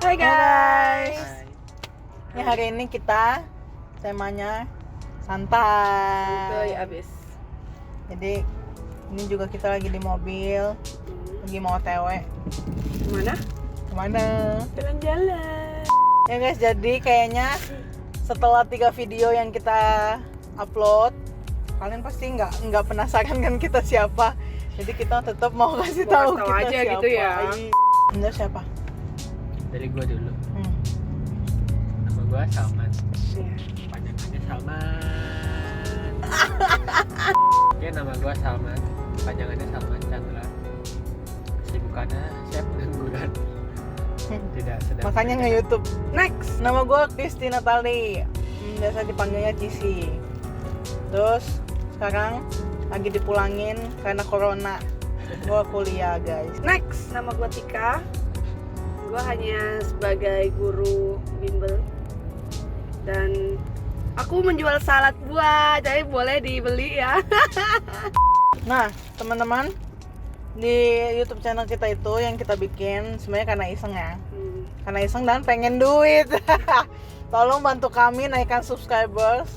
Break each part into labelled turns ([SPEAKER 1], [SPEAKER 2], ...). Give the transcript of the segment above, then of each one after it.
[SPEAKER 1] Hai guys.
[SPEAKER 2] Ya, hari ini kita temanya santai.
[SPEAKER 1] Abis.
[SPEAKER 2] Jadi ini juga kita lagi di mobil, lagi mau OTW. Kemana?
[SPEAKER 1] Jalan-jalan.
[SPEAKER 2] Ya guys, jadi kayaknya setelah 3 video yang kita upload, kalian pasti nggak penasaran kan kita siapa. Jadi kita tetap mau kasih tahu kita
[SPEAKER 1] aja
[SPEAKER 2] siapa.
[SPEAKER 1] gitu ya.
[SPEAKER 2] Anda siapa?
[SPEAKER 3] Dari gua dulu. Nama gua Salman.
[SPEAKER 1] Iya.
[SPEAKER 3] Panjangannya Salman. Oke, nama gua Salman. Panjangannya Salman Chandra. Kesibukannya chef pengangguran. Tidak sedang.
[SPEAKER 2] Makanya nge-YouTube.
[SPEAKER 1] Next.
[SPEAKER 2] Nama gue Kristi Natali, biasa dipanggilnya Cici. Terus sekarang lagi dipulangin karena corona. Gue kuliah guys.
[SPEAKER 1] Next. Nama gue Tika. Gue hanya sebagai guru bimbel dan aku menjual salad buah, jadi boleh dibeli ya.
[SPEAKER 2] Nah teman-teman, di YouTube channel kita itu yang kita bikin sebenarnya karena iseng ya. Karena iseng dan pengen duit. Tolong bantu kami naikkan subscribers.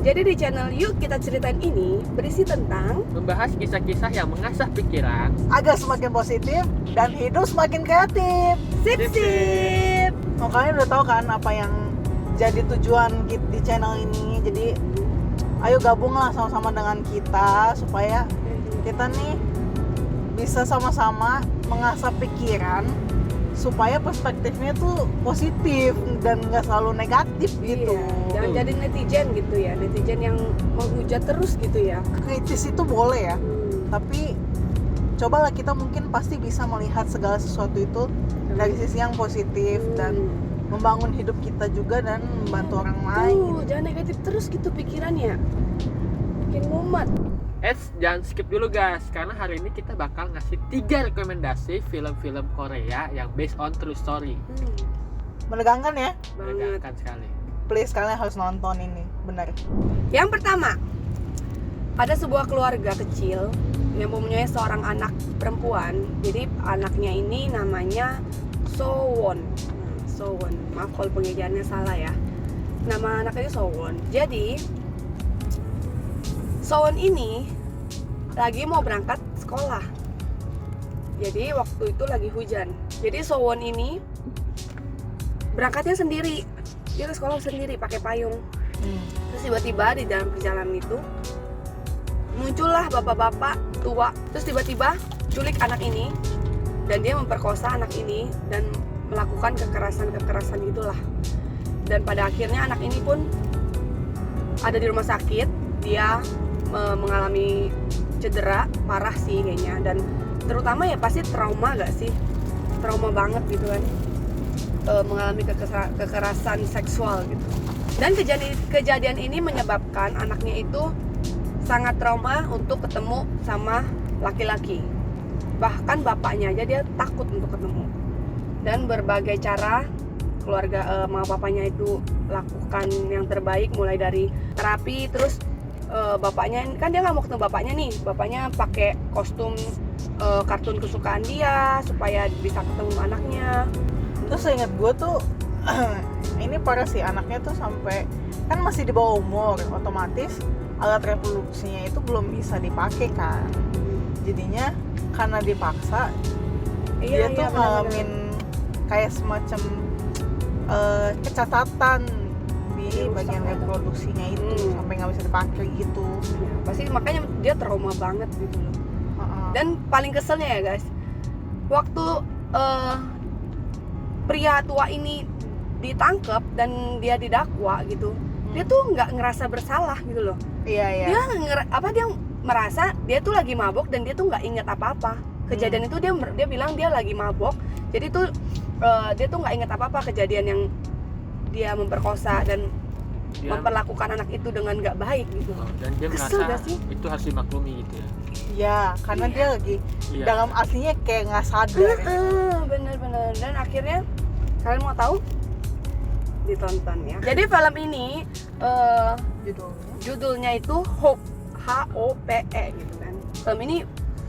[SPEAKER 1] Jadi di channel Yuk Kita Ceritain ini berisi tentang
[SPEAKER 3] membahas kisah-kisah yang mengasah pikiran
[SPEAKER 2] agar semakin positif dan hidup semakin kreatif.
[SPEAKER 1] sip.
[SPEAKER 2] Makanya udah tahu kan apa yang jadi tujuan di channel ini. Jadi ayo gabunglah sama-sama dengan kita supaya kita nih bisa sama-sama mengasah pikiran supaya perspektifnya tuh positif dan nggak selalu negatif gitu.
[SPEAKER 1] Jangan jadi netizen gitu ya, netizen yang menghujat terus gitu ya.
[SPEAKER 2] Kritis itu boleh ya, tapi cobalah kita mungkin pasti bisa melihat segala sesuatu itu dari sisi yang positif dan membangun hidup kita juga dan membantu orang lain.
[SPEAKER 1] Jangan negatif terus gitu pikirannya, bikin mumet.
[SPEAKER 3] Jangan skip dulu guys, karena hari ini kita bakal ngasih 3 rekomendasi film-film Korea yang based on true story.
[SPEAKER 2] Menegangkan ya?
[SPEAKER 1] Banget.
[SPEAKER 3] Menegangkan sekali.
[SPEAKER 2] Please kalian harus nonton ini, benar.
[SPEAKER 1] Yang pertama, ada sebuah keluarga kecil yang mempunyai seorang anak perempuan. Jadi anaknya ini namanya Sowon. Sowon, maaf kalau pengejaannya salah ya. Nama anaknya Sowon. Jadi Sowon ini lagi mau berangkat sekolah. Jadi waktu itu lagi hujan. Jadi Sowon ini berangkatnya sendiri. Dia ke sekolah sendiri pakai payung. Terus tiba-tiba di dalam perjalanan itu muncullah bapak-bapak tua. Terus tiba-tiba culik anak ini dan dia memperkosa anak ini dan melakukan kekerasan gitulah. Dan pada akhirnya anak ini pun ada di rumah sakit. Dia mengalami cedera parah sih kayaknya, dan terutama ya pasti trauma gak sih? Trauma banget gitu kan, mengalami kekerasan seksual gitu. Dan kejadian ini menyebabkan anaknya itu sangat trauma untuk ketemu sama laki-laki. Bahkan bapaknya aja dia takut untuk ketemu. Dan berbagai cara keluarga mama papanya itu lakukan yang terbaik, mulai dari terapi. Terus bapaknya kan dia nggak mau ketemu bapaknya nih, bapaknya pakai kostum kartun kesukaan dia supaya bisa ketemu anaknya.
[SPEAKER 2] Terus ingat gue tuh ini parah sih, anaknya tuh sampai kan masih di bawah umur, otomatis alat reproduksinya itu belum bisa dipakai kan. Jadinya karena dipaksa dia tuh ngalamin kayak semacam kecacatan di bagian reproduksinya itu sampai nggak bisa dipakai gitu.
[SPEAKER 1] Ya, pasti makanya dia trauma banget gitu loh. Dan paling keselnya ya guys, waktu pria tua ini ditangkap dan dia didakwa gitu, dia tuh nggak ngerasa bersalah gitu loh.
[SPEAKER 2] Iya.
[SPEAKER 1] Dia merasa dia tuh lagi mabok dan dia tuh nggak inget apa-apa. Kejadian itu dia bilang dia lagi mabok, jadi tuh dia tuh nggak inget apa-apa kejadian yang dia memperkosa dan memperlakukan anak itu dengan nggak baik gitu.
[SPEAKER 3] Dan dia
[SPEAKER 1] Kesel
[SPEAKER 3] merasa
[SPEAKER 1] gak sih?
[SPEAKER 3] itu harus dimaklumi gitu ya.
[SPEAKER 2] Iya, karena dia lagi dalam aslinya kayak nggak sadar.
[SPEAKER 1] Bener-bener. Dan akhirnya kalian mau tahu? Ditonton ya. Jadi film ini judulnya itu Hope, H-O-P-E gitu kan. Film ini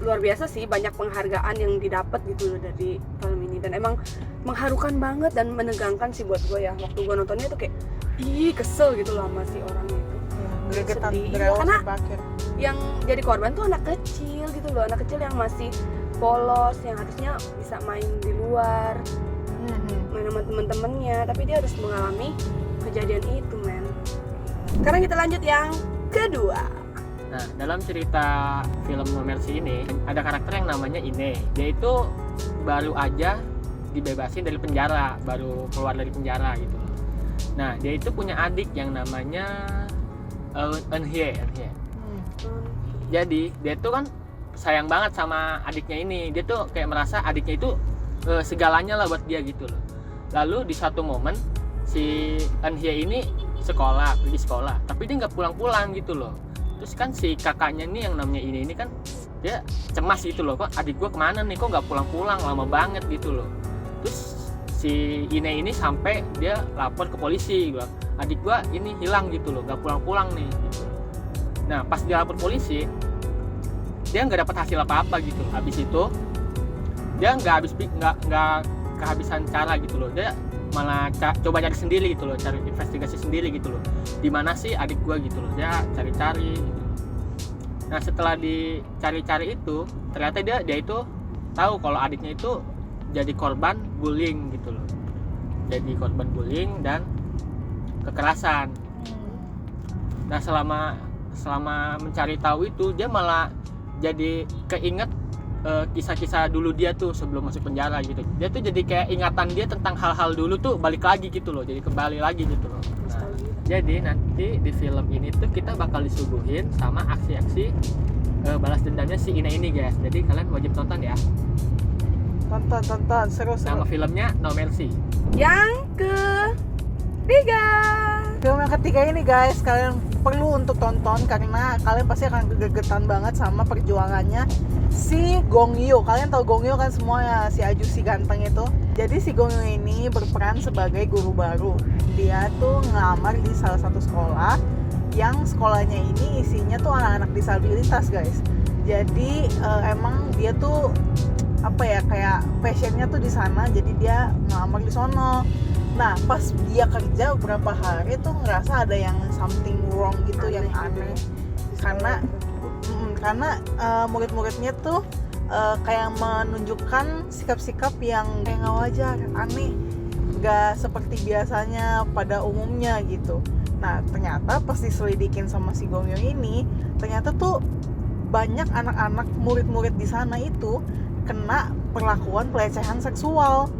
[SPEAKER 1] luar biasa sih, banyak penghargaan yang didapat gitu loh dari film ini. Dan emang mengharukan banget dan menegangkan sih buat gue ya. Waktu gue nontonnya tuh kayak kesel gitu loh sama si orangnya itu.
[SPEAKER 2] Gregetan
[SPEAKER 1] Sedih.
[SPEAKER 2] berawal
[SPEAKER 1] Karena
[SPEAKER 2] sampai akhir.
[SPEAKER 1] yang jadi korban tuh anak kecil gitu loh, anak kecil yang masih polos, yang harusnya bisa main di luar, main sama temen-temennya, tapi dia harus mengalami kejadian itu, men. Sekarang kita lanjut yang kedua.
[SPEAKER 3] Nah, dalam cerita film No Mercy ini ada karakter yang namanya Ine. Dia itu baru aja dibebasin dari penjara, baru keluar dari penjara gitu. Nah, dia itu punya adik yang namanya Eunhye. Jadi dia tuh kan sayang banget sama adiknya ini. Dia tuh kayak merasa adiknya itu segalanya lah buat dia gitu loh. Lalu di satu momen si Eunhye ini pergi sekolah, tapi dia nggak pulang-pulang gitu loh. Terus kan si kakaknya nih yang namanya ini kan dia cemas gitu loh, kok adik gua kemana nih, kok nggak pulang-pulang, lama banget gitu loh. Terus si Ine ini sampai dia lapor ke polisi, gua adik gua ini hilang gitu loh, nggak pulang-pulang nih gitu. Nah pas dia lapor polisi, dia nggak dapat hasil apa-apa gitu. Habis itu dia nggak kehabisan cara gitu loh, dia malah coba cari sendiri gitu loh, cari investigasi sendiri gitu loh, di mana sih adik gua gitu loh. Dia cari-cari gitu. Nah setelah dicari-cari itu ternyata dia itu tahu kalau adiknya itu jadi korban bullying gitu loh, jadi korban bullying dan kekerasan. Nah selama mencari tahu itu dia malah jadi keinget kisah-kisah dulu dia tuh sebelum masuk penjara gitu. Dia tuh jadi kayak ingatan dia tentang hal-hal dulu tuh balik lagi gitu loh, jadi kembali lagi gitu loh. Nah, jadi nanti di film ini tuh kita bakal disuguhin sama aksi-aksi balas dendamnya si Ine ini guys. Jadi kalian wajib tonton ya.
[SPEAKER 2] Tonton seru.
[SPEAKER 3] Nama filmnya No Mercy.
[SPEAKER 1] Yang ketiga.
[SPEAKER 2] Film yang ketiga ini guys, kalian perlu untuk tonton karena kalian pasti akan gegetan banget sama perjuangannya si Gong Yoo. Kalian tahu Gong Yoo kan semua ya, si Aju si ganteng itu. Jadi si Gong Yoo ini berperan sebagai guru baru. Dia tuh ngelamar di salah satu sekolah yang sekolahnya ini isinya tuh anak-anak disabilitas guys. Jadi emang dia tuh kayak passionnya tuh di sana, jadi dia ngelamar di sono. Nah pas dia kerja beberapa hari tuh ngerasa ada yang something wrong gitu, yang aneh karena murid-muridnya tuh kayak menunjukkan sikap-sikap yang kayak nggak wajar, aneh, nggak seperti biasanya pada umumnya gitu. Nah ternyata pas diselidikin sama si Gong Yoo ini, ternyata tuh banyak anak-anak murid-murid di sana itu kena perlakuan pelecehan seksual,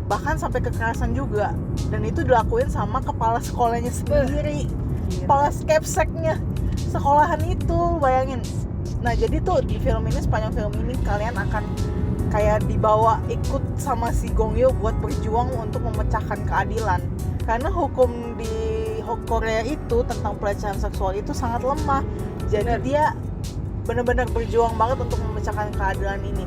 [SPEAKER 2] bahkan sampai kekerasan juga, dan itu dilakuin sama kepala sekolahnya sendiri, kepala skepseknya sekolahan itu, bayangin. Nah jadi tuh di film ini, sepanjang film ini kalian akan kayak dibawa ikut sama si Gong Yoo buat berjuang untuk memecahkan keadilan, karena hukum di Korea itu tentang pelecehan seksual itu sangat lemah. Jadi dia benar-benar berjuang banget untuk memecahkan keadilan ini.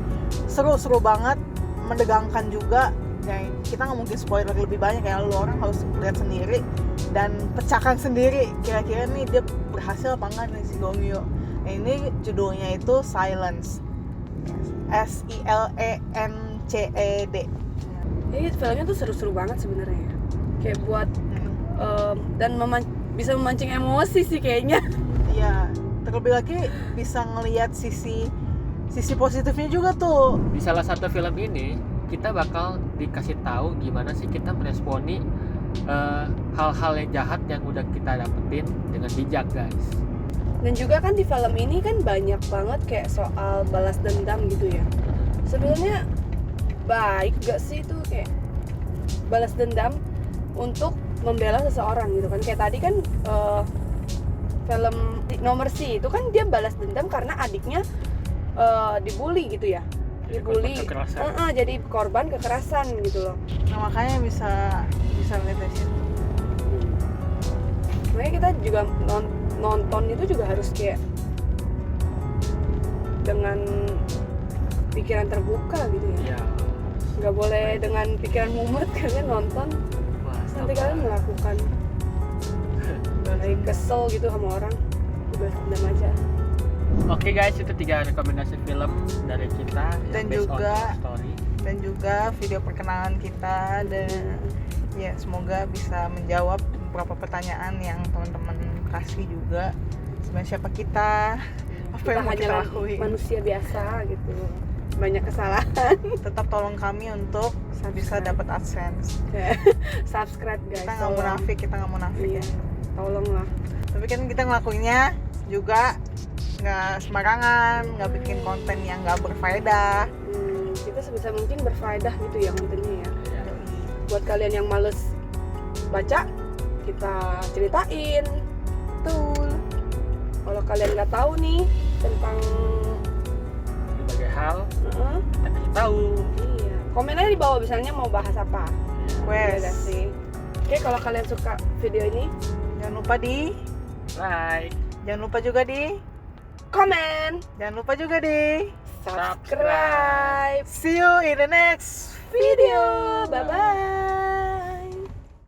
[SPEAKER 2] Seru banget, menegangkan juga. Ya, kita nggak mungkin spoiler lebih banyak ya, lu orang harus lihat sendiri dan pecahkan sendiri kira-kira nih dia berhasil apa enggak nih si Gong Yoo. Nah, ini judulnya itu Silence, SILENCED.
[SPEAKER 1] Jadi filmnya tuh seru-seru banget sebenarnya, kayak buat dan bisa memancing emosi sih kayaknya.
[SPEAKER 2] Iya, terlebih lagi bisa ngelihat sisi positifnya juga tuh.
[SPEAKER 3] Di salah satu film ini kita bakal dikasih tahu gimana sih kita meresponi hal-hal yang jahat yang udah kita dapetin dengan bijak guys.
[SPEAKER 1] Dan juga kan di film ini kan banyak banget kayak soal balas dendam gitu ya. Sebenarnya baik gak sih itu kayak balas dendam untuk membela seseorang gitu kan. Kayak tadi kan film No Mercy itu kan dia balas dendam karena adiknya dibully gitu ya, dibully, jadi korban kekerasan gitu loh.
[SPEAKER 2] Nah makanya bisa lihat dari situ.
[SPEAKER 1] Makanya kita juga nonton itu juga harus kayak dengan pikiran terbuka gitu ya. Nggak boleh dengan pikiran mumet kalian nonton. Nanti kalian melakukan kayak kesel gitu sama orang, balas dendam aja.
[SPEAKER 3] Oke guys, itu 3 rekomendasi film dari kita
[SPEAKER 2] dan
[SPEAKER 3] based
[SPEAKER 2] juga
[SPEAKER 3] on story.
[SPEAKER 2] dan juga video perkenalan kita, dan ya semoga bisa menjawab beberapa pertanyaan yang teman-teman kasih juga. Sebenarnya siapa kita, apa
[SPEAKER 1] Kita
[SPEAKER 2] yang mau kita
[SPEAKER 1] hanyalah
[SPEAKER 2] lakuin.
[SPEAKER 1] manusia biasa gitu, banyak kesalahan.
[SPEAKER 2] Tetap tolong kami untuk bisa dapat AdSense.
[SPEAKER 1] Subscribe guys,
[SPEAKER 2] Kita nggak munafik
[SPEAKER 1] iya,
[SPEAKER 2] ya.
[SPEAKER 1] tolonglah.
[SPEAKER 2] Tapi kan kita ngelakuinnya juga nggak sembarangan, nggak bikin konten yang nggak berfaedah.
[SPEAKER 1] Kita sebisa mungkin berfaedah gitu ya kontennya ya. Buat kalian yang males baca, kita ceritain tuh. Kalau kalian nggak tahu nih tentang
[SPEAKER 3] berbagai hal
[SPEAKER 1] uh-uh,
[SPEAKER 3] kita kasih tahu.
[SPEAKER 1] iya, komen aja di bawah misalnya mau bahas apa. Iya nggak
[SPEAKER 2] Wes,
[SPEAKER 1] sih? Oke, kalau kalian suka video ini,
[SPEAKER 2] jangan lupa
[SPEAKER 3] Like,
[SPEAKER 2] jangan lupa juga
[SPEAKER 1] komen,
[SPEAKER 2] jangan lupa juga
[SPEAKER 1] subscribe.
[SPEAKER 2] See you in the next
[SPEAKER 1] Video, bye bye.